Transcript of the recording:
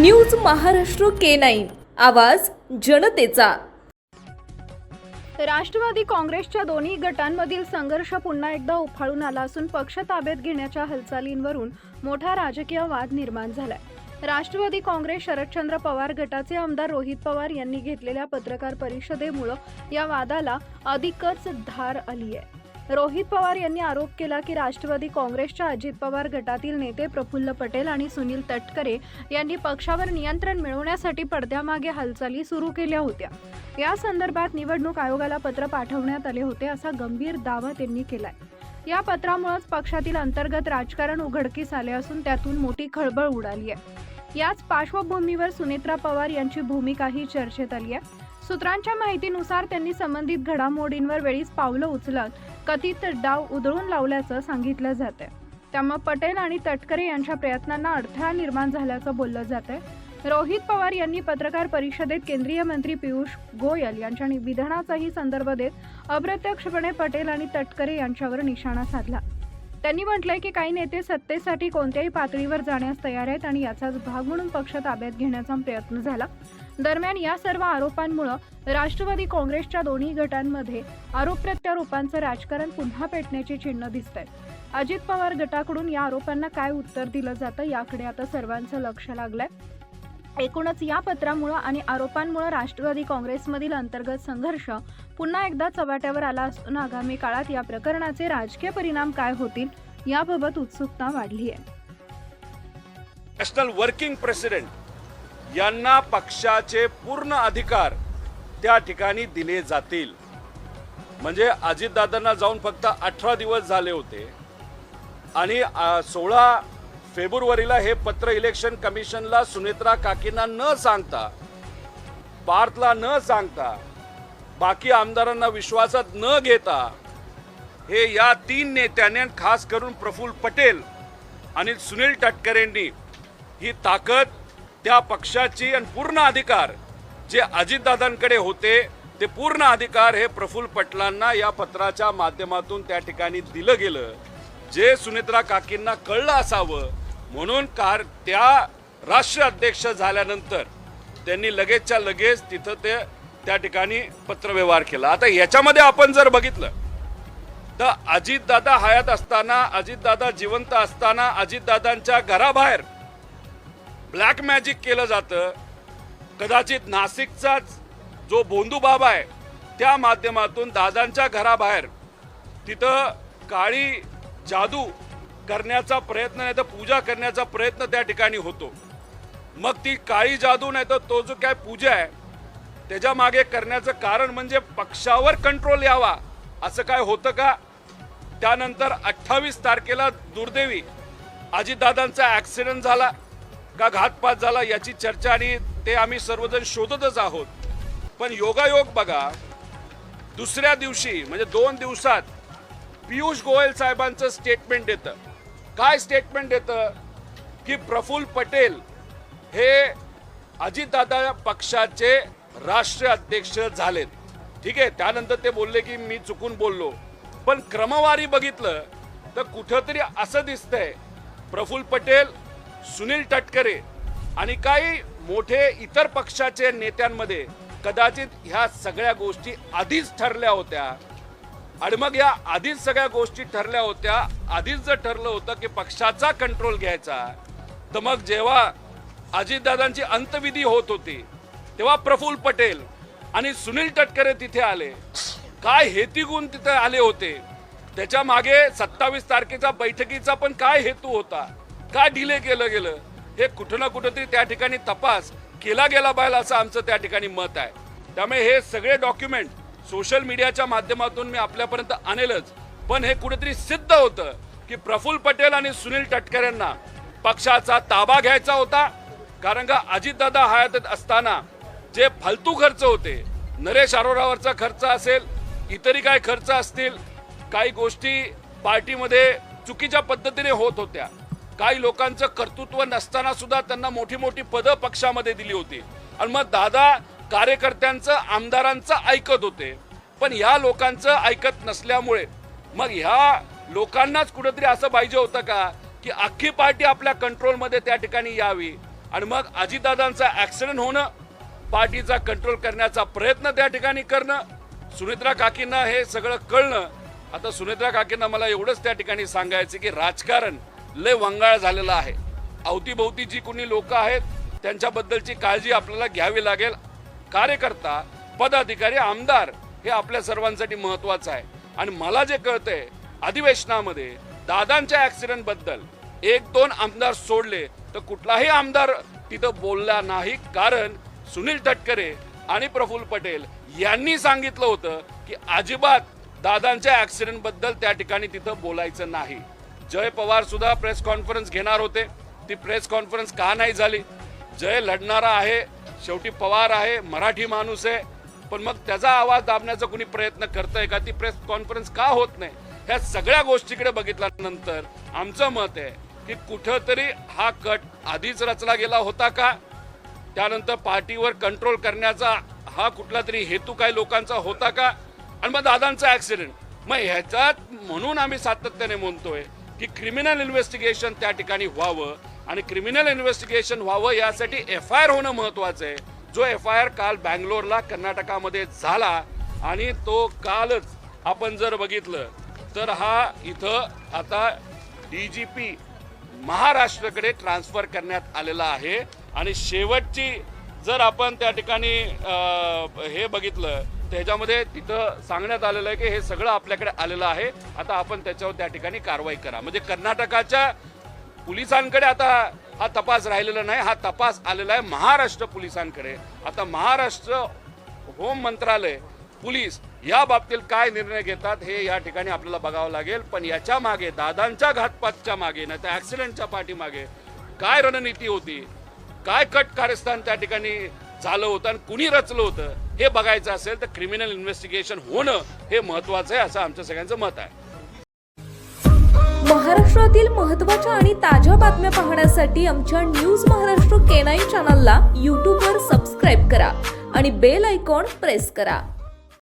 News Maharashtra K9 आवाज जनतेचा। राष्ट्रवादी काँग्रेसच्या दोन्ही गटांमधील संघर्ष पुन्हा एकदा उफाळून आला असून पक्ष ताब्यात घेण्याच्या हालचालींवरून मोठा राजकीय वाद निर्माण झालाय। राष्ट्रवादी काँग्रेस शरदचंद्र पवार गटाचे आमदार रोहित पवार यांनी घेतलेल्या पत्रकार परिषदेमुळे या वादाला अधिकच धार आली आहे। रोहित पवार यांनी आरोप केला की राष्ट्रवादी काँग्रेसच्या अजित पवार गटातील नेते प्रफुल्ल पटेल आणि सुनील तटकरे यांनी पक्षावर नियंत्रण मिळवण्यासाठी पडद्यामागे हालचाली सुरू केल्या होत्या। या संदर्भात निवडणूक आयोगाला पत्र पाठवण्यात आले होते असा गंभीर दावा त्यांनी केलाय। या पत्रामुळेच पक्षातील अंतर्गत राजकारण उघडकीस आले असून त्यातून मोठी खळबळ उडाली आहे। याच पार्श्वभूमीवर सुनेत्रा पवार यांची भूमिकाही चर्चेत आली आहे। सूत्रांच्या माहितीनुसार त्यांनी संबंधित घडामोडींवर वेळीच पावलं उचलत कथित डाव उधळून लावल्याचं सांगितलं जातंय। त्यामुळे पटेल आणि तटकरे यांच्या प्रयत्नांना अडथळा निर्माण झाल्याचं बोललं जातंय। रोहित पवार यांनी पत्रकार परिषदेत केंद्रीय मंत्री पियुष गोयल यांच्या निवेदनाचाही संदर्भ देत अप्रत्यक्षपणे पटेल आणि तटकरे यांच्यावर निशाणा साधला। त्यांनी म्हटलंय की काही नेते सत्तेसाठी कोणत्याही पातळीवर जाण्यास तयार आहेत आणि याचाच भाग म्हणून पक्ष ताब्यात घेण्याचा प्रयत्न झाला। दरम्यान या सर्व आरोपांमुळे राष्ट्रवादी काँग्रेसच्या दोन्ही गटांमध्ये आरोप प्रत्यारोपांचं राजकारण पुन्हा पेटण्याची चिन्ह दिसतंय। अजित पवार गटाकडून या आरोपांना काय उत्तर दिलं जातं याकडे आता सर्वांचं लक्ष लागलंय। एकूणच या पत्रामुळे आणि आरोपांमुळे राष्ट्रवादी काँग्रेसमधील अंतर्गत संघर्ष पुन्हा एकदा चव्हाट्यावर आला असून आगामी काळात या प्रकरणाचे राजकीय परिणाम काय होतील याबाबत उत्सुकता वाढली आहे। नॅशनल वर्किंग प्रेसिडेंट यांना पक्षाचे पूर्ण अधिकार त्या ठिकाणी दिले जातील। म्हणजे अजितदादांना जाऊन फक्त 18 दिवस झाले होते आणि 16 फेब्रुवारीला हे पत्र इलेक्शन कमिशनला सुनेत्रा काकींना न सांगता, पार्थला न सांगता, बाकी आमदारांना विश्वासात न घेता हे या 3 नेत्यांनी खास करून प्रफुल्ल पटेल आणि सुनील तटकरेंनी ही ताकद त्या पक्षाची आणि पूर्ण अधिकार जे अजितदादांकडे होते ते पूर्ण अधिकार हे प्रफुल्ल पटेलांना या पत्राच्या माध्यमातून त्या ठिकाणी दिलं गेलं। जे सुनेत्रा काकींना कळलं असावं म्हणून त्या राष्ट्रीय अध्यक्ष झाल्यानंतर त्यांनी लगेचच्या लगेच तिथं ते त्या ठिकाणी पत्रव्यवहार केला। आता याच्यामध्ये आपण जर बघितलं तर अजितदादा हयात असताना, अजितदादा जिवंत असताना अजितदादांच्या घराबाहेर ब्लॅक मॅजिक केलं जातं। कदाचित नाशिकचाच जो बोंधू बाबा आहे त्या माध्यमातून दादांच्या घराबाहेर तिथं काळी जादू करण्याचा प्रयत्न नाही तर पूजा करण्याचा प्रयत्न त्या ठिकाणी होतो। मग ती काळी जादू नाही तर तो जो काय पूजा आहे त्याच्या मागे करण्याचं कारण म्हणजे पक्षावर कंट्रोल यावा असं काय होतं का? त्यानंतर 28 तारखेला दुर्दैवी अजितदादांचा ऍक्सिडेंट झाला का घातपात झाला याची चर्चा आणि ते आम्ही सर्वजण शोधतच आहोत। पण योगायोग बघा, दुसऱ्या दिवशी म्हणजे 2 दिवसात पियुष गोयल साहेबांचं स्टेटमेंट येतं। काय स्टेटमेंट येतं की प्रफुल्ल पटेल हे अजितदादा पक्षाचे राष्ट्रीय अध्यक्ष झालेत। ठीक आहे, त्यानंतर ते बोलले की मी चुकून बोललो, पण क्रमवारी बघितलं तर कुठंतरी असं दिसतंय प्रफुल्ल पटेल, सुनील तटकरे आणि काही मोठे इतर पक्षाचे नेत्यांमध्ये कदाचित ह्या सगळ्या गोष्टी आधीच ठरल्या होत्या। आणि मग या आधीच सगळ्या गोष्टी ठरल्या होत्या, आधीच जर ठरलं होतं की पक्षाचा कंट्रोल घ्यायचा, तर मग जेव्हा अजितदादांची अंत्यविधी होत होती तेव्हा प्रफुल्ल पटेल आणि सुनील तटकरे तिथे आले। काय हेतू गुण तिथे आले होते, त्याच्या मागे 27 तारखेच्या बैठकीचा पण काय हेतू होता, काय डिले केलं गेलं, हे कुठं ना कुठंतरी त्या ठिकाणी तपास केला गेला पाहिजे असं आमचं त्या ठिकाणी मत आहे। त्यामुळे हे सगळे डॉक्युमेंट सोशल मीडियाच्या माध्यमातून मी आपल्यापर्यंत आणेलच, पण हे कुठेतरी सिद्ध होतं की प्रफुल्ल पटेल आणि सुनील तटकरेंना पक्षाचा ताबा घ्यायचा होता। कारण का अजितदादा हयात असताना जे फालतू खर्च होते, नरेश अरोरावरचा खर्च असेल, इतरही काय खर्च असतील, काही गोष्टी पार्टीमध्ये चुकीच्या पद्धतीने होत होत्या, काही लोकांचं कर्तृत्व नसताना सुद्धा त्यांना मोठी मोठी पदं पक्षामध्ये दिली होती आणि मग दादा कार्यकर्त्यांचं, आमदारांचं ऐकत होते। पण ह्या लोकांचं ऐकत नसल्यामुळे मग ह्या लोकांनाच कुठेतरी असं पाहिजे होतं का की अख्खी पार्टी आपल्या कंट्रोलमध्ये त्या ठिकाणी यावी, आणि मग अजितदादांचा ऍक्सिडेंट होणं, पार्टीचा कंट्रोल करण्याचा प्रयत्न त्या ठिकाणी करणं, सुनेत्रा काकींना हे सगळं कळणं. आता सुनेत्रा काकींना मला एवढंच त्या ठिकाणी सांगायचं की राजकारण लय वंगाळ झालेलं आहे. अवतीभोवती जी कोणी लोक आहेत त्यांच्याबद्दलची काळजी आपल्याला घ्यावी लागेल. कार्यकर्ता, पदाधिकारी, आमदार हे आपल्या सर्वांसाठी महत्वाचं आहे. आणि मला जे कळतंय अधिवेशनामध्ये दादांच्या ऍक्सिडेंट बद्दल 1-2 आमदार सोडले तर कुठलाही आमदार तिथं बोलला नाही. कारण सुनील तटकरे आणि प्रफुल्ल पटेल यांनी सांगितलं होतं की अजिबात दादांच्या ऍक्सिडेंट बद्दल त्या ठिकाणी तिथं बोलायचं नाही. जय पवार सुद्धा प्रेस कॉन्फरन्स घेणार होते, ती प्रेस कॉन्फरन्स का नाही झाली? जय लढणारा आहे, शेवटी पवार आहे, मराठी माणूस आहे, पण मग त्याचा आवाज दाबण्याचा कुणी प्रयत्न करतंय का? ती प्रेस कॉन्फरन्स का होत नाही? ह्या सगळ्या गोष्टीकडे बघितल्यानंतर आमचं मत आहे की कुठंतरी हा कट आधीच रचला गेला होता का? त्यानंतर पार्टीवर कंट्रोल करण्याचा हा कुठला तरी हेतू काय लोकांचा होता का? आणि मग दादांचा ऍक्सिडेंट, मग ह्याच्यात म्हणून आम्ही सातत्याने म्हणतोय की क्रिमिनल इन्व्हेस्टिगेशन त्या ठिकाणी व्हावं. आणि क्रिमिनल इन्व्हेस्टिगेशन व्हावं यासाठी FIR होणं महत्वाचं आहे. जो FIR काल बँगलोरला कर्नाटकामध्ये झाला आणि तो कालच आपण जर बघितलं तर हा इथं आता DGP महाराष्ट्राकडे ट्रान्सफर करण्यात आलेला आहे. आणि शेवटची जर आपण त्या ठिकाणी हे बघितलं त्याच्यामध्ये तिथं सांगण्यात आलेलं आहे की हे सगळं आपल्याकडे आलेलं आहे, आता आपण त्याच्यावर त्या ठिकाणी कारवाई करा. म्हणजे कर्नाटकाच्या पोलिसांकडे आता हा तपास राहिलेला नाही, हा तपास आलेला आहे महाराष्ट्र पोलिसांकडे. आता महाराष्ट्र होम मंत्रालय, पोलीस या बाबतीत काय निर्णय घेतात हे या ठिकाणी आपल्याला बघावं लागेल. पण याच्या मागे, दादांच्या घातपातच्या मागे, नाही तर ऍक्सिडेंटच्या पाठीमागे काय रणनीती होती, काय कट कारस्थान त्या ठिकाणी झालं होतं आणि कुणी रचलं होतं हे बघायचं असेल तर क्रिमिनल इन्व्हेस्टिगेशन होणं हे महत्वाचं आहे, असं आमचं सगळ्यांचं मत आहे. महाराष्ट्रातील महत्त्वाच्या आणि ताज्या बातम्या पाहण्यासाठी आमच्या न्यूज महाराष्ट्र K9 चॅनलला यूट्यूबवर सबस्क्राईब करा आणि बेल आयकॉन प्रेस करा.